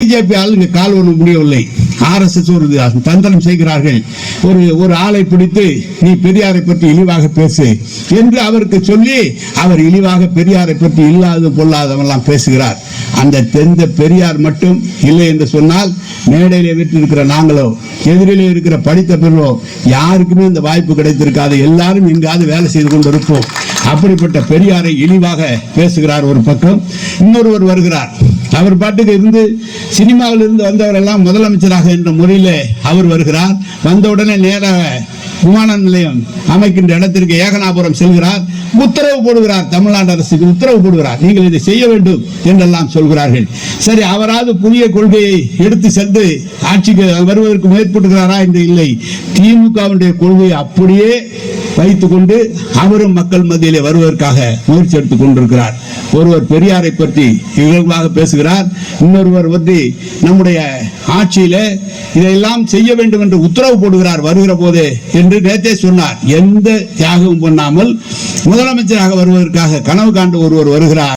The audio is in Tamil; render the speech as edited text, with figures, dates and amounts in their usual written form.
பிஜேபி ஆளுங்க கால் ஒண்ணு முடியவில்லை. RSS ஒரு தந்திரம் செய்கிறார்கள். ஒரு ஆளை பிடித்து நீ பெரியாரை பற்றி இழிவாக பேசு என்று அவருக்கு சொல்லி அவர் இழிவாக பெரியாரை பற்றி இல்லாத பொல்லாதவெல்லாம் பேசுகிறார். அந்த தெரிந்த பெரியார் மட்டும் இல்லை என்று சொன்னால் மேடையிலே வீட்டிருக்கிற நாங்களோ எதிரிலே இருக்கிற படித்த பிறரோ யாருக்குமே இந்த வாய்ப்பு கிடைத்திருக்காது. எல்லாரும் எங்காவது வேலை செய்து கொண்டிருப்போம். அப்படிப்பட்ட பெரியாரை இழிவாக பேசுகிறார் ஒரு பக்கம். இன்னொருவர் வருகிறார். அவர் பாட்டுக்கு இருந்து சினிமாவில் இருந்து வந்தவர் எல்லாம் முதலமைச்சராக என்ற முறையில் அவர் வருகிறார். வந்தவுடனே நேராக விமான நிலையம் அமைக்கின்ற இடத்திற்கு ஏகனாபுரம் செல்கிறார். உத்தரவு போடுகிறார். தமிழ்நாடு அரசுக்கு உத்தரவு போடுகிறார். நீங்கள் இதை செய்ய வேண்டும் என்றெல்லாம் சொல்கிறார்கள். சரி, அவராது புதிய கொள்கையை எடுத்து சென்று ஆட்சிக்கு வருவதற்கு முயற்படுகிறாரா என்று இல்லை. திமுகவுடைய கொள்கையை அப்படியே வைத்துக் கொண்டு அவரும் மக்கள் மத்தியிலே வருவதற்காக முயற்சி எடுத்துக் கொண்டிருக்கிறார். ஒருவர் பெரியாரை பற்றி இயல்பாக பேசுகிறார். இன்னொருவர் வந்து நம்முடைய ஆட்சியில இதையெல்லாம் செய்ய வேண்டும் என்று உத்தரவு போடுகிறார் வருகிற போதே என்று நேற்றே சொன்னார். எந்த தியாகமும் பண்ணாமல் முதலமைச்சராக வருவதற்காக கனவு காண்டு ஒருவர் வருகிறார்.